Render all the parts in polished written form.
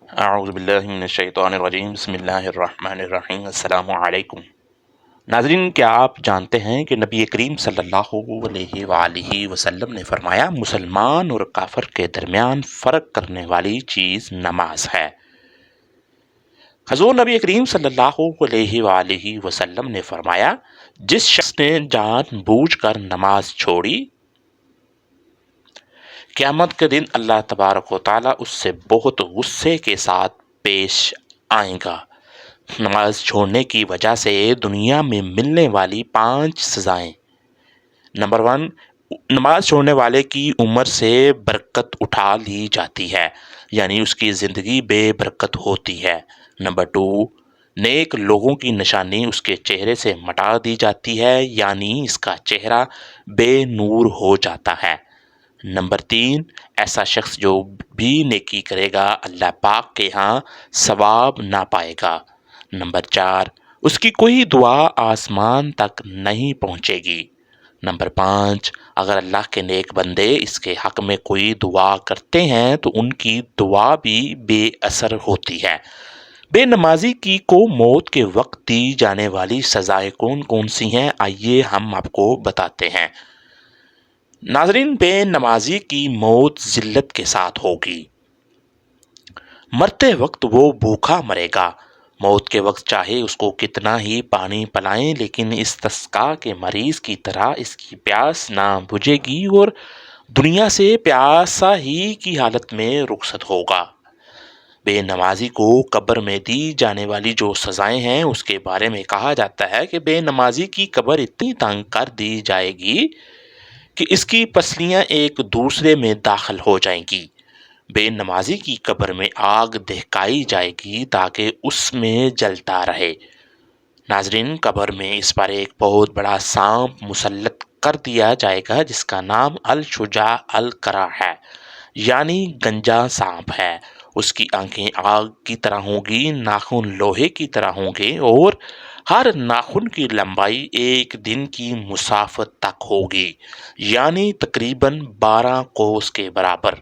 اعوذ باللہ من الشیطان الرجیم بسم اللہ الرحمن الرحیم السلام علیکم۔ ناظرین، کیا آپ جانتے ہیں کہ نبی کریم صلی اللہ علیہ وآلہ وسلم نے فرمایا مسلمان اور کافر کے درمیان فرق کرنے والی چیز نماز ہے۔ حضور نبی کریم صلی اللہ علیہ وآلہ وسلم نے فرمایا جس شخص نے جان بوجھ کر نماز چھوڑی، قیامت کے دن اللہ تبارک و تعالیٰ اس سے بہت غصے کے ساتھ پیش آئے گا۔ نماز چھوڑنے کی وجہ سے دنیا میں ملنے والی 5 سزائیں۔ نمبر 1، نماز چھوڑنے والے کی عمر سے برکت اٹھا لی جاتی ہے، یعنی اس کی زندگی بے برکت ہوتی ہے۔ نمبر 2، نیک لوگوں کی نشانی اس کے چہرے سے مٹا دی جاتی ہے، یعنی اس کا چہرہ بے نور ہو جاتا ہے۔ نمبر 3، ایسا شخص جو بھی نیکی کرے گا اللہ پاک کے ہاں ثواب نہ پائے گا۔ نمبر 4، اس کی کوئی دعا آسمان تک نہیں پہنچے گی۔ نمبر 5، اگر اللہ کے نیک بندے اس کے حق میں کوئی دعا کرتے ہیں تو ان کی دعا بھی بے اثر ہوتی ہے۔ بے نمازی کی کو موت کے وقت دی جانے والی سزائیں کون کون سی ہیں، آئیے ہم آپ کو بتاتے ہیں۔ ناظرین، بے نمازی کی موت ذلت کے ساتھ ہوگی۔ مرتے وقت وہ بھوکا مرے گا۔ موت کے وقت چاہے اس کو کتنا ہی پانی پلائیں لیکن استسقاء کے مریض کی طرح اس کی پیاس نہ بجھے گی اور دنیا سے پیاسا ہی کی حالت میں رخصت ہوگا۔ بے نمازی کو قبر میں دی جانے والی جو سزائیں ہیں اس کے بارے میں کہا جاتا ہے کہ بے نمازی کی قبر اتنی تنگ کر دی جائے گی کہ اس کی پسلیاں ایک دوسرے میں داخل ہو جائیں گی۔ بے نمازی کی قبر میں آگ دہکائی جائے گی تاکہ اس میں جلتا رہے۔ ناظرین، قبر میں اس پر ایک بہت بڑا سانپ مسلط کر دیا جائے گا جس کا نام الشجاع القرع ہے، یعنی گنجا سانپ ہے۔ اس کی آنکھیں آگ کی طرح ہوں گی، ناخن لوہے کی طرح ہوں گے اور ہر ناخن کی لمبائی 1 دن کی مسافت تک ہوگی، یعنی تقریباً 12 کوس کے برابر۔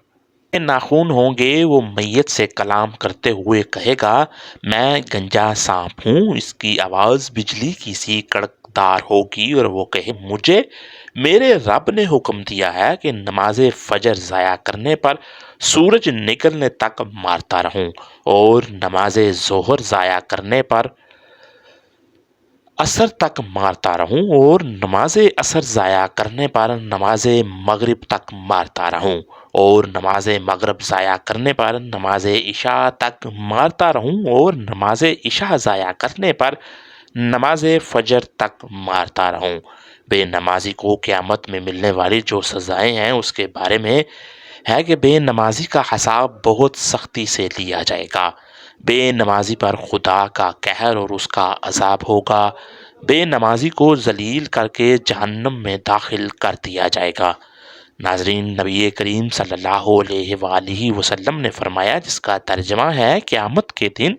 ناخن ہوں گے، وہ میت سے کلام کرتے ہوئے کہے گا میں گنجا سانپ ہوں۔ اس کی آواز بجلی کی سی کڑکدار ہوگی اور وہ کہے مجھے میرے رب نے حکم دیا ہے کہ نماز فجر ضائع کرنے پر سورج نکلنے تک مارتا رہوں اور نماز ظہر ضائع کرنے پر عصر تک مارتا رہوں اور نماز عصر ضائع کرنے پر نماز مغرب تک مارتا رہوں اور نماز مغرب ضائع کرنے پر نماز عشاء تک مارتا رہوں اور نماز عشاء ضائع کرنے پر نماز فجر تک مارتا رہوں۔ بے نمازی کو قیامت میں ملنے والی جو سزائیں ہیں اس کے بارے میں ہے کہ بے نمازی کا حساب بہت سختی سے لیا جائے گا۔ بے نمازی پر خدا کا قہر اور اس کا عذاب ہوگا۔ بے نمازی کو ذلیل کر کے جہنم میں داخل کر دیا جائے گا۔ ناظرین، نبی کریم صلی اللہ علیہ وآلہ وسلم نے فرمایا جس کا ترجمہ ہے قیامت کے دن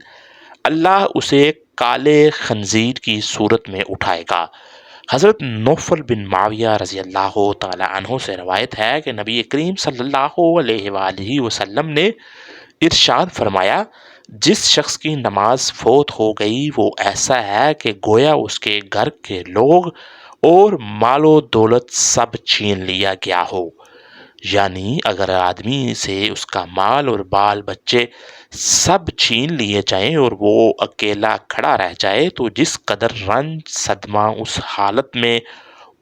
اللہ اسے کالے خنزیر کی صورت میں اٹھائے گا۔ حضرت نوفل بن معاویہ رضی اللہ تعالی عنہ سے روایت ہے کہ نبی کریم صلی اللہ علیہ وآلہ وسلم نے ارشاد فرمایا جس شخص کی نماز فوت ہو گئی وہ ایسا ہے کہ گویا اس کے گھر کے لوگ اور مال و دولت سب چھین لیا گیا ہو، یعنی اگر آدمی سے اس کا مال اور بال بچے سب چھین لیے جائیں اور وہ اکیلا کھڑا رہ جائے تو جس قدر رنج صدمہ اس حالت میں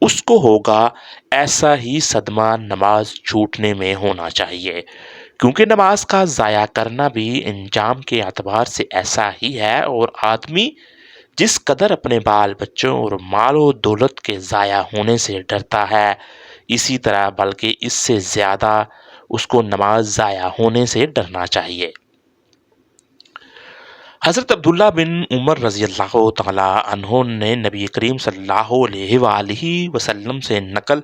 اس کو ہوگا ایسا ہی صدمہ نماز چھوٹنے میں ہونا چاہیے، کیونکہ نماز کا ضائع کرنا بھی انجام کے اعتبار سے ایسا ہی ہے، اور آدمی جس قدر اپنے بال بچوں اور مال و دولت کے ضائع ہونے سے ڈرتا ہے اسی طرح بلکہ اس سے زیادہ اس کو نماز ضائع ہونے سے ڈرنا چاہیے۔ حضرت عبداللہ بن عمر رضی اللہ تعالی عنہ نے نبی کریم صلی اللہ علیہ وآلہ وسلم سے نقل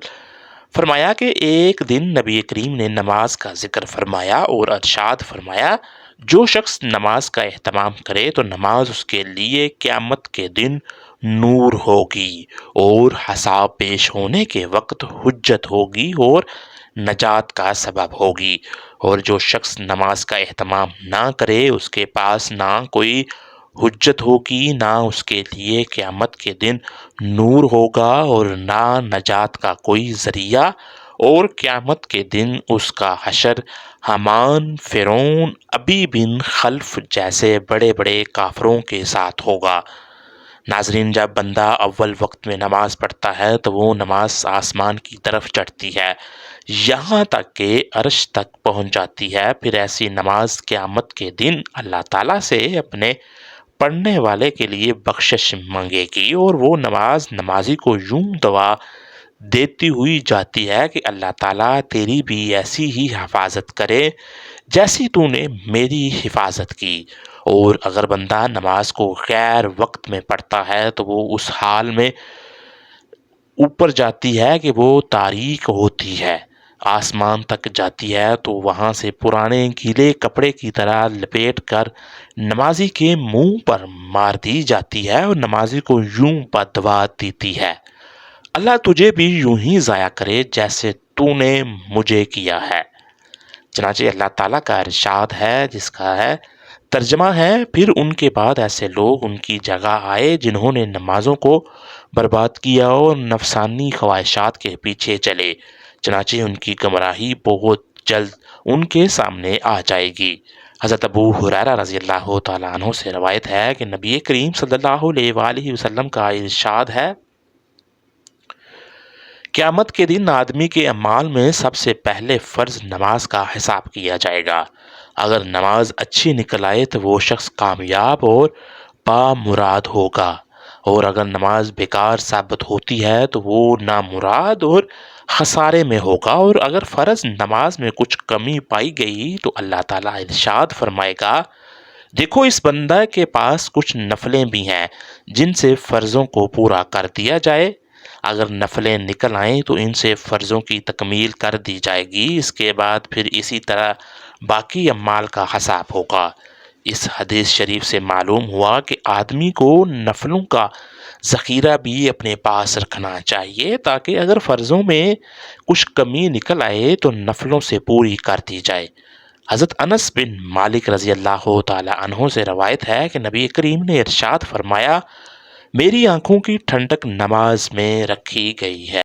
فرمایا کہ ایک دن نبی کریم نے نماز کا ذکر فرمایا اور ارشاد فرمایا جو شخص نماز کا اہتمام کرے تو نماز اس کے لیے قیامت کے دن نور ہوگی اور حساب پیش ہونے کے وقت حجت ہوگی، اور نجات کا سبب ہوگی، اور جو شخص نماز کا اہتمام نہ کرے اس کے پاس نہ کوئی حجت ہوگی، نہ اس کے لیے قیامت کے دن نور ہوگا اور نہ نجات کا کوئی ذریعہ، اور قیامت کے دن اس کا حشر حامان، فرعون، ابی بن خلف جیسے بڑے بڑے کافروں کے ساتھ ہوگا۔ ناظرین، جب بندہ اول وقت میں نماز پڑھتا ہے تو وہ نماز آسمان کی طرف چڑھتی ہے یہاں تک کہ عرش تک پہنچ جاتی ہے۔ پھر ایسی نماز قیامت کے دن اللہ تعالیٰ سے اپنے پڑھنے والے کے لیے بخشش مانگے گی، اور وہ نماز نمازی کو یوں دعا دیتی ہوئی جاتی ہے کہ اللہ تعالیٰ تیری بھی ایسی ہی حفاظت کرے جیسی تو نے میری حفاظت کی۔ اور اگر بندہ نماز کو غیر وقت میں پڑھتا ہے تو وہ اس حال میں اوپر جاتی ہے کہ وہ تاریک ہوتی ہے، آسمان تک جاتی ہے، تو وہاں سے پرانے گیلے کپڑے کی طرح لپیٹ کر نمازی کے منہ پر مار دی جاتی ہے اور نمازی کو یوں بددعا دیتی ہے، اللہ تجھے بھی یوں ہی ضائع کرے جیسے تو نے مجھے کیا ہے۔ چنانچہ اللہ تعالیٰ کا ارشاد ہے جس کا ہے ترجمہ ہے، پھر ان کے بعد ایسے لوگ ان کی جگہ آئے جنہوں نے نمازوں کو برباد کیا اور نفسانی خواہشات کے پیچھے چلے، چنانچہ ان کی گمراہی بہت جلد ان کے سامنے آ جائے گی۔ حضرت ابو ہریرہ رضی اللہ تعالیٰ عنہ سے روایت ہے کہ نبی کریم صلی اللہ علیہ وآلہ وسلم کا ارشاد ہے، قیامت کے دن آدمی کے اعمال میں سب سے پہلے فرض نماز کا حساب کیا جائے گا۔ اگر نماز اچھی نکل آئے تو وہ شخص کامیاب اور بامراد ہوگا، اور اگر نماز بیکار ثابت ہوتی ہے تو وہ نامراد اور خسارے میں ہوگا۔ اور اگر فرض نماز میں کچھ کمی پائی گئی تو اللہ تعالیٰ ارشاد فرمائے گا، دیکھو اس بندہ کے پاس کچھ نفلیں بھی ہیں جن سے فرضوں کو پورا کر دیا جائے۔ اگر نفلیں نکل آئیں تو ان سے فرضوں کی تکمیل کر دی جائے گی، اس کے بعد پھر اسی طرح باقی اعمال کا حساب ہوگا۔ اس حدیث شریف سے معلوم ہوا کہ آدمی کو نفلوں کا ذخیرہ بھی اپنے پاس رکھنا چاہیے تاکہ اگر فرضوں میں کچھ کمی نکل آئے تو نفلوں سے پوری کر دی جائے۔ حضرت انس بن مالک رضی اللہ تعالی عنہ سے روایت ہے کہ نبی کریم نے ارشاد فرمایا، میری آنکھوں کی ٹھنڈک نماز میں رکھی گئی ہے۔